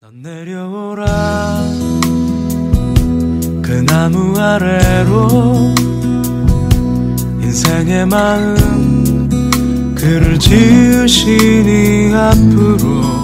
넌 내려오라 그 나무 아래로 인생의 마음 그를 지으시니 앞으로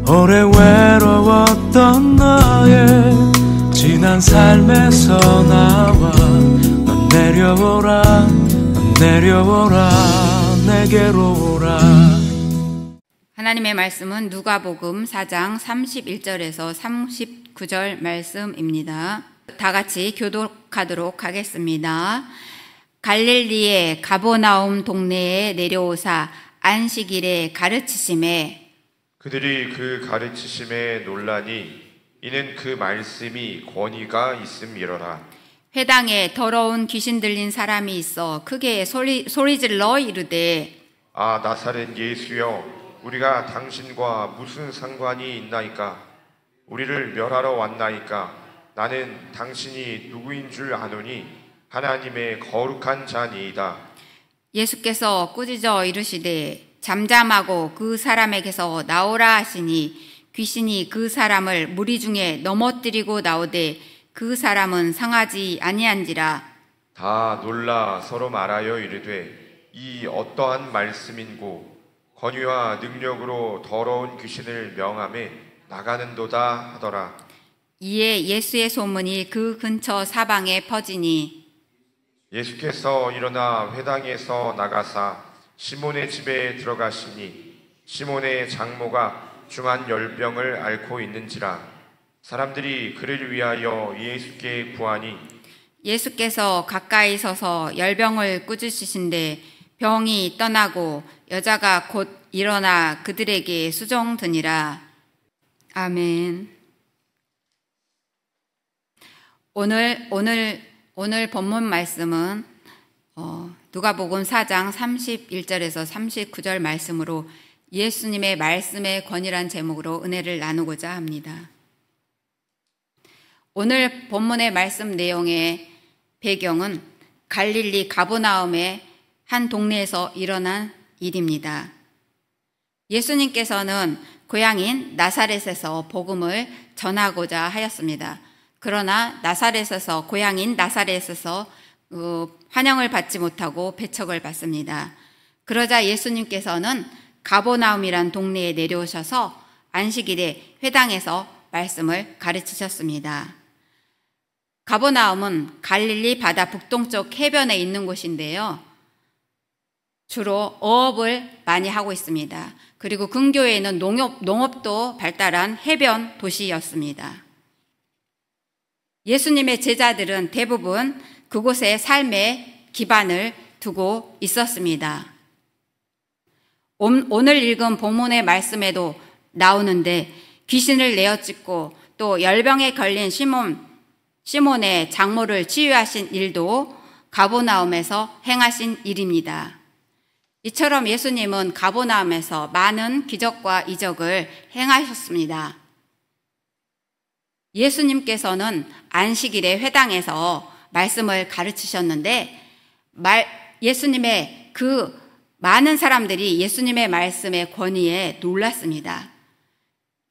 오래 외로웠던 너의 지난 삶에서 나와 넌 내려오라 넌 내려오라 내게로 오라. 하나님의 말씀은 누가복음 4장 31절에서 39절 말씀입니다. 다 같이 교독하도록 하겠습니다. 갈릴리의 가버나움 동네에 내려오사 안식일에 가르치심에 그들이 그 가르치심에 놀라니 이는 그 말씀이 권위가 있음이로라. 회당에 더러운 귀신 들린 사람이 있어 크게 소리질러 이르되 아 나사렛 예수여 우리가 당신과 무슨 상관이 있나이까? 우리를 멸하러 왔나이까? 나는 당신이 누구인 줄 아노니 하나님의 거룩한 자니이다. 예수께서 꾸짖어 이르시되 잠잠하고 그 사람에게서 나오라 하시니 귀신이 그 사람을 무리 중에 넘어뜨리고 나오되 그 사람은 상하지 아니한지라. 다 놀라 서로 말하여 이르되 이 어떠한 말씀인고 권위와 능력으로 더러운 귀신을 명하며 나가는도다 하더라. 이에 예수의 소문이 그 근처 사방에 퍼지니 예수께서 일어나 회당에서 나가사 시몬의 집에 들어가시니 시몬의 장모가 중한 열병을 앓고 있는지라. 사람들이 그를 위하여 예수께 구하니 예수께서 가까이 서서 열병을 꾸짖으신데 병이 떠나고 여자가 곧 일어나 그들에게 수종드니라. 아멘. 오늘 본문 말씀은 누가복음 4장 31절에서 39절 말씀으로 예수님의 말씀의 권위란 제목으로 은혜를 나누고자 합니다. 오늘 본문의 말씀 내용의 배경은 갈릴리 가버나움의 한 동네에서 일어난 일입니다. 예수님께서는 고향인 나사렛에서 복음을 전하고자 하였습니다. 그러나 고향인 나사렛에서 환영을 받지 못하고 배척을 받습니다. 그러자 예수님께서는 가버나움이란 동네에 내려오셔서 안식일에 회당에서 말씀을 가르치셨습니다. 가버나움은 갈릴리 바다 북동쪽 해변에 있는 곳인데요. 주로 어업을 많이 하고 있습니다. 그리고 근교에는 농업도 발달한 해변 도시였습니다. 예수님의 제자들은 대부분 그곳에 삶의 기반을 두고 있었습니다. 오늘 읽은 본문의 말씀에도 나오는데 귀신을 내어찍고 또 열병에 걸린 시몬의 장모를 치유하신 일도 가버나움에서 행하신 일입니다. 이처럼 예수님은 가버나움에서 많은 기적과 이적을 행하셨습니다. 예수님께서는 안식일에 회당에서 말씀을 가르치셨는데 예수님의 그 많은 사람들이 예수님의 말씀의 권위에 놀랐습니다.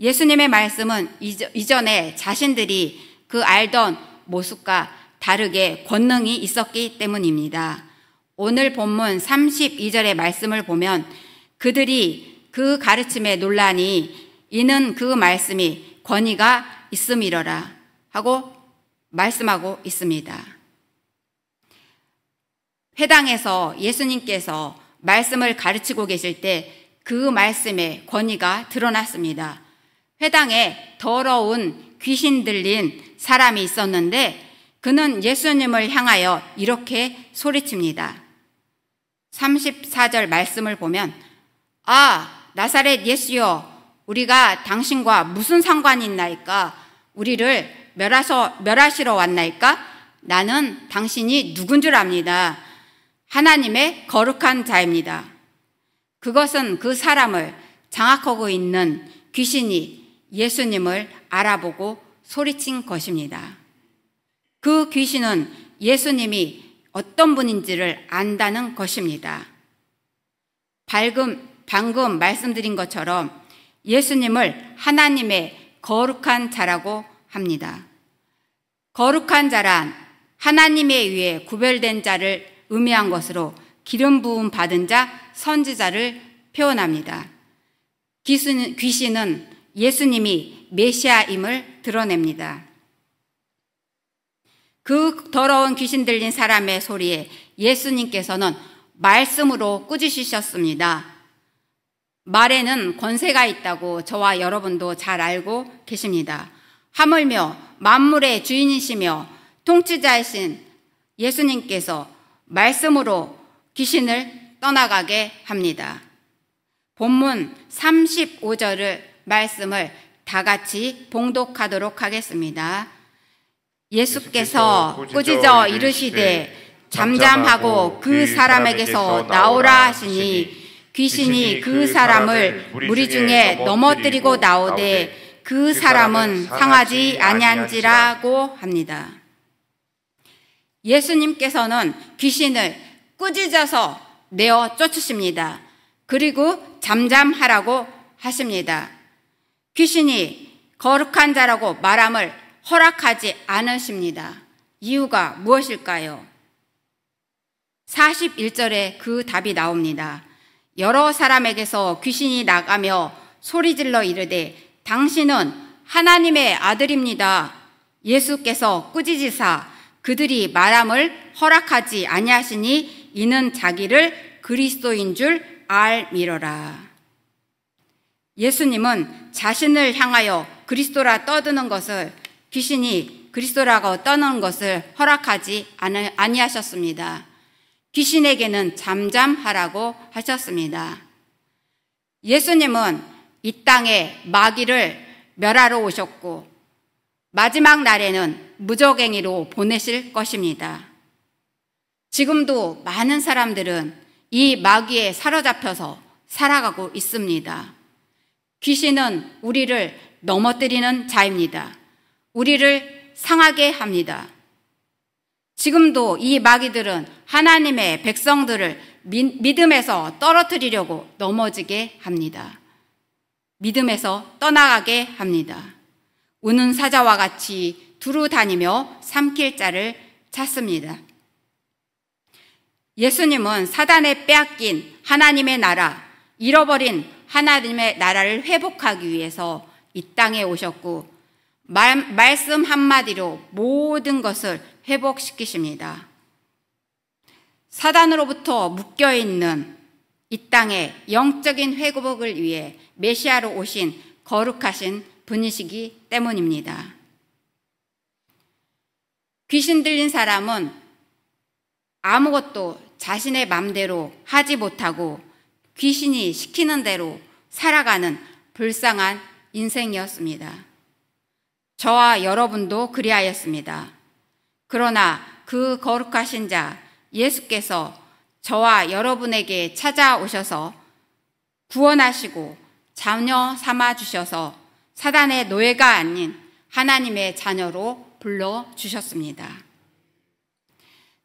예수님의 말씀은 이전에 자신들이 그 알던 모습과 다르게 권능이 있었기 때문입니다. 오늘 본문 32절의 말씀을 보면 그들이 그 가르침에 놀라니 이는 그 말씀이 권위가 있음이로라 하고 말씀하고 있습니다. 회당에서 예수님께서 말씀을 가르치고 계실 때 그 말씀의 권위가 드러났습니다. 회당에 더러운 귀신 들린 사람이 있었는데 그는 예수님을 향하여 이렇게 소리칩니다. 34절 말씀을 보면 아 나사렛 예수여 우리가 당신과 무슨 상관이 있나이까? 우리를 멸하시러 왔나이까? 나는 당신이 누군 줄 압니다. 하나님의 거룩한 자입니다. 그것은 그 사람을 장악하고 있는 귀신이 예수님을 알아보고 소리친 것입니다. 그 귀신은 예수님이 어떤 분인지를 안다는 것입니다. 방금 말씀드린 것처럼 예수님을 하나님의 거룩한 자라고 합니다. 거룩한 자란 하나님에 의해 구별된 자를 의미한 것으로 기름 부음 받은 자, 선지자를 표현합니다. 귀신은 예수님이 메시아임을 드러냅니다. 그 더러운 귀신 들린 사람의 소리에 예수님께서는 말씀으로 꾸짖으셨습니다. 말에는 권세가 있다고 저와 여러분도 잘 알고 계십니다. 하물며 만물의 주인이시며 통치자이신 예수님께서 말씀으로 귀신을 떠나가게 합니다. 본문 35절을 말씀을 다 같이 봉독하도록 하겠습니다. 예수께서 꾸짖어 이르시되 잠잠하고 그 사람에게서 나오라 하시니 귀신이 그 사람을 무리 중에 넘어뜨리고 나오되 그 사람은 상하지 아니한지라고 합니다. 예수님께서는 귀신을 꾸짖어서 내어 쫓으십니다. 그리고 잠잠하라고 하십니다. 귀신이 거룩한 자라고 말함을 허락하지 않으십니다. 이유가 무엇일까요? 41절에 그 답이 나옵니다. 여러 사람에게서 귀신이 나가며 소리질러 이르되 당신은 하나님의 아들입니다. 예수께서 꾸짖으사 그들이 말함을 허락하지 아니하시니 이는 자기를 그리스도인 줄 알미러라. 예수님은 자신을 향하여 그리스도라 떠드는 것을, 귀신이 그리스도라고 떠는 것을 허락하지 아니하셨습니다. 귀신에게는 잠잠하라고 하셨습니다. 예수님은 이 땅에 마귀를 멸하러 오셨고 마지막 날에는 무적행위로 보내실 것입니다. 지금도 많은 사람들은 이 마귀에 사로잡혀서 살아가고 있습니다. 귀신은 우리를 넘어뜨리는 자입니다. 우리를 상하게 합니다. 지금도 이 마귀들은 하나님의 백성들을 믿음에서 떨어뜨리려고 넘어지게 합니다. 믿음에서 떠나가게 합니다. 우는 사자와 같이 두루 다니며 삼킬 자를 찾습니다. 예수님은 사단에 빼앗긴 하나님의 나라, 잃어버린 하나님의 나라를 회복하기 위해서 이 땅에 오셨고 말씀 한마디로 모든 것을 회복시키십니다. 사단으로부터 묶여있는 이 땅의 영적인 회복을 위해 메시아로 오신 거룩하신 분이시기 때문입니다. 귀신 들린 사람은 아무것도 자신의 맘대로 하지 못하고 귀신이 시키는 대로 살아가는 불쌍한 인생이었습니다. 저와 여러분도 그리하였습니다. 그러나 그 거룩하신 자 예수께서 저와 여러분에게 찾아오셔서 구원하시고 자녀 삼아 주셔서 사단의 노예가 아닌 하나님의 자녀로 불러주셨습니다.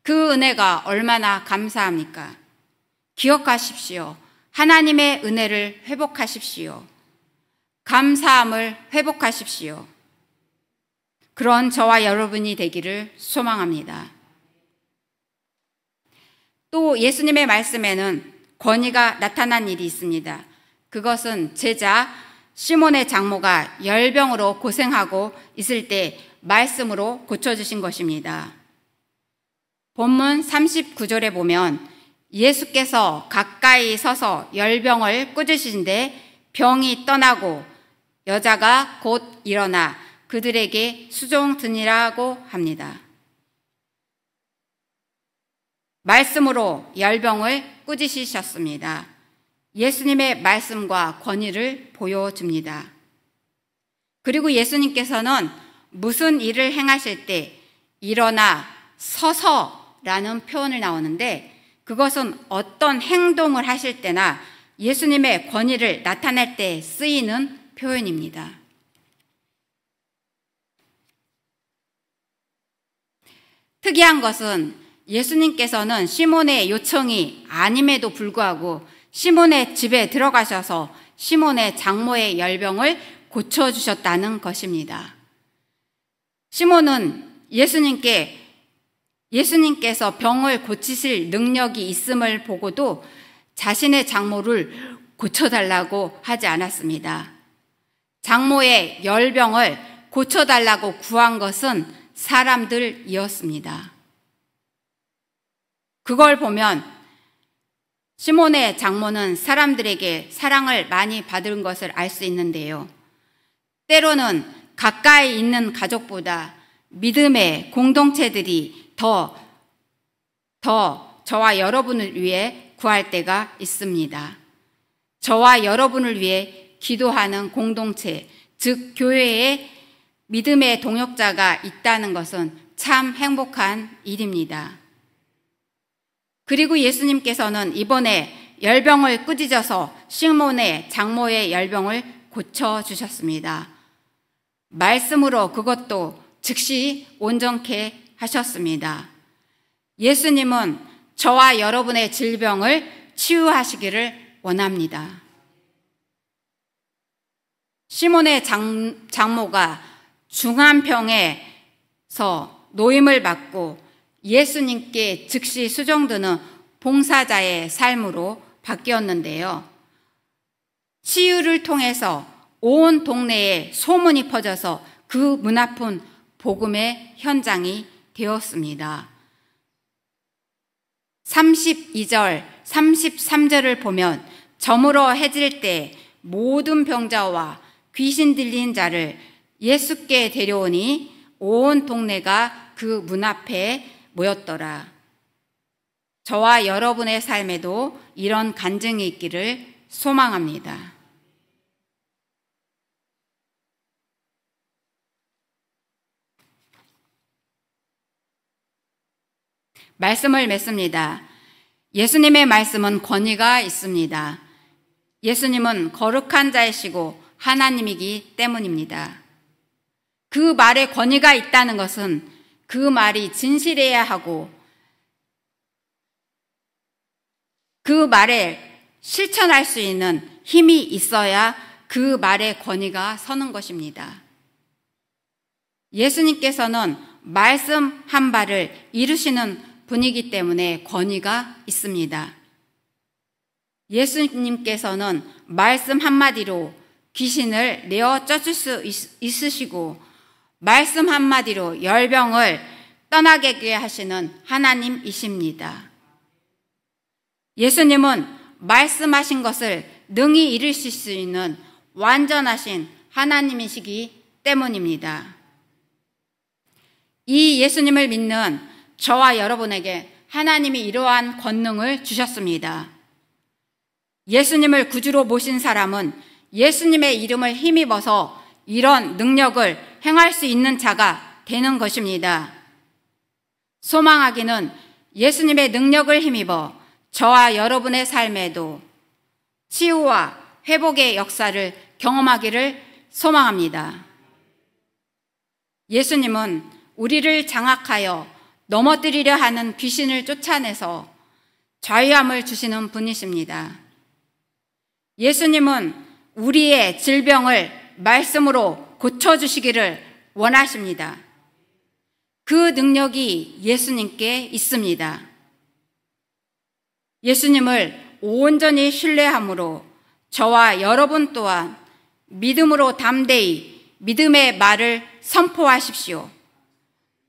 그 은혜가 얼마나 감사합니까? 기억하십시오. 하나님의 은혜를 회복하십시오. 감사함을 회복하십시오. 그런 저와 여러분이 되기를 소망합니다. 또 예수님의 말씀에는 권위가 나타난 일이 있습니다. 그것은 제자 시몬의 장모가 열병으로 고생하고 있을 때 말씀으로 고쳐주신 것입니다. 본문 39절에 보면 예수께서 가까이 서서 열병을 꾸짖으신데 병이 떠나고 여자가 곧 일어나 그들에게 수종드니라고 합니다. 말씀으로 열병을 꾸짖으셨습니다. 예수님의 말씀과 권위를 보여줍니다. 그리고 예수님께서는 무슨 일을 행하실 때 일어나 서서라는 표현을 나오는데 그것은 어떤 행동을 하실 때나 예수님의 권위를 나타낼 때 쓰이는 표현입니다. 특이한 것은 예수님께서는 시몬의 요청이 아님에도 불구하고 시몬의 집에 들어가셔서 시몬의 장모의 열병을 고쳐주셨다는 것입니다. 시몬은 예수님께서 병을 고치실 능력이 있음을 보고도 자신의 장모를 고쳐달라고 하지 않았습니다. 장모의 열병을 고쳐달라고 구한 것은 사람들이었습니다. 그걸 보면 시몬의 장모는 사람들에게 사랑을 많이 받은 것을 알 수 있는데요. 때로는 가까이 있는 가족보다 믿음의 공동체들이 더 저와 여러분을 위해 구할 때가 있습니다. 저와 여러분을 위해 기도하는 공동체, 즉 교회에 믿음의 동역자가 있다는 것은 참 행복한 일입니다. 그리고 예수님께서는 이번에 열병을 꾸짖어서 시몬의 장모의 열병을 고쳐주셨습니다. 말씀으로 그것도 즉시 온전케 하셨습니다. 예수님은 저와 여러분의 질병을 치유하시기를 원합니다. 시몬의 장모가 중환병에서 노임을 받고 예수님께 즉시 수종드는 봉사자의 삶으로 바뀌었는데요. 치유를 통해서 온 동네에 소문이 퍼져서 그 문 앞은 복음의 현장이 되었습니다. 32절, 33절을 보면 저물어 해질 때 모든 병자와 귀신 들린 자를 예수께 데려오니 온 동네가 그 문 앞에 모였더라. 저와 여러분의 삶에도 이런 간증이 있기를 소망합니다. 말씀을 맺습니다. 예수님의 말씀은 권위가 있습니다. 예수님은 거룩한 자이시고 하나님이기 때문입니다. 그 말에 권위가 있다는 것은 그 말이 진실해야 하고 그 말에 실천할 수 있는 힘이 있어야 그 말에 권위가 서는 것입니다. 예수님께서는 말씀 한 바를 이루시는 분이기 때문에 권위가 있습니다. 예수님께서는 말씀 한마디로 귀신을 내어 쫓을 수 있으시고 말씀 한마디로 열병을 떠나게 하시는 하나님이십니다. 예수님은 말씀하신 것을 능히 이루실 수 있는 완전하신 하나님이시기 때문입니다. 이 예수님을 믿는 저와 여러분에게 하나님이 이러한 권능을 주셨습니다. 예수님을 구주로 모신 사람은 예수님의 이름을 힘입어서 이런 능력을 행할 수 있는 자가 되는 것입니다. 소망하기는 예수님의 능력을 힘입어 저와 여러분의 삶에도 치유와 회복의 역사를 경험하기를 소망합니다. 예수님은 우리를 장악하여 넘어뜨리려 하는 귀신을 쫓아내서 자유함을 주시는 분이십니다. 예수님은 우리의 질병을 말씀으로 고쳐주시기를 원하십니다. 그 능력이 예수님께 있습니다. 예수님을 온전히 신뢰함으로 저와 여러분 또한 믿음으로 담대히 믿음의 말을 선포하십시오.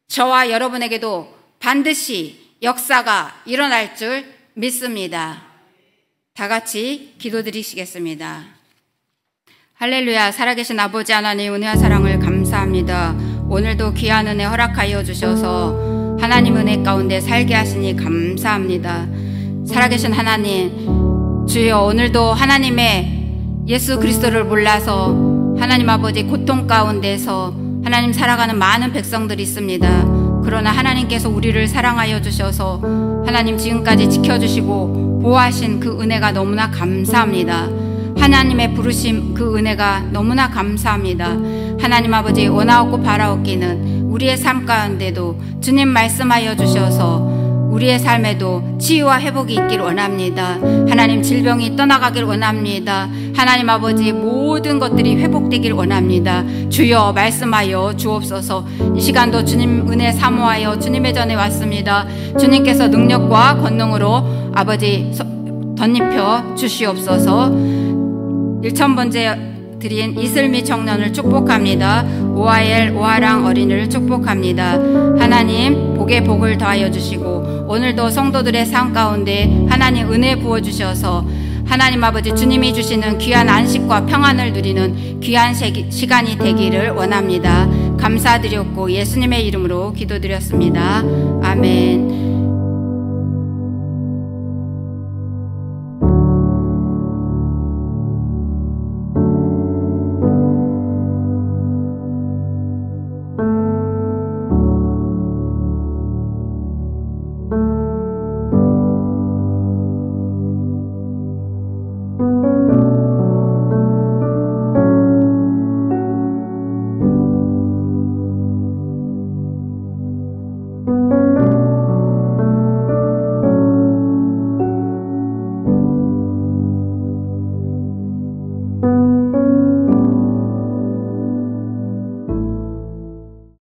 저와 여러분에게도 반드시 역사가 일어날 줄 믿습니다. 다 같이 기도드리시겠습니다. 할렐루야. 살아계신 아버지 하나님, 은혜와 사랑을 감사합니다. 오늘도 귀한 은혜 허락하여 주셔서 하나님 은혜 가운데 살게 하시니 감사합니다. 살아계신 하나님, 주여 오늘도 하나님의 예수 그리스도를 몰라서 하나님 아버지 고통 가운데서 하나님 살아가는 많은 백성들이 있습니다. 그러나 하나님께서 우리를 사랑하여 주셔서 하나님 지금까지 지켜주시고 보호하신 그 은혜가 너무나 감사합니다. 하나님의 부르심 그 은혜가 너무나 감사합니다. 하나님 아버지, 원하옵고 바라옵기는 우리의 삶 가운데도 주님 말씀하여 주셔서 우리의 삶에도 치유와 회복이 있기를 원합니다. 하나님, 질병이 떠나가길 원합니다. 하나님 아버지, 모든 것들이 회복되길 원합니다. 주여 말씀하여 주옵소서. 이 시간도 주님 은혜 사모하여 주님의 전에 왔습니다. 주님께서 능력과 권능으로 아버지 덧입혀 주시옵소서. 1000번째 드린 이슬미 청년을 축복합니다. 오하엘 오하랑 어린이를 축복합니다. 하나님, 복에 복을 더하여 주시고 오늘도 성도들의 삶 가운데 하나님 은혜 부어주셔서 하나님 아버지 주님이 주시는 귀한 안식과 평안을 누리는 귀한 시간이 되기를 원합니다. 감사드렸고 예수님의 이름으로 기도드렸습니다. 아멘.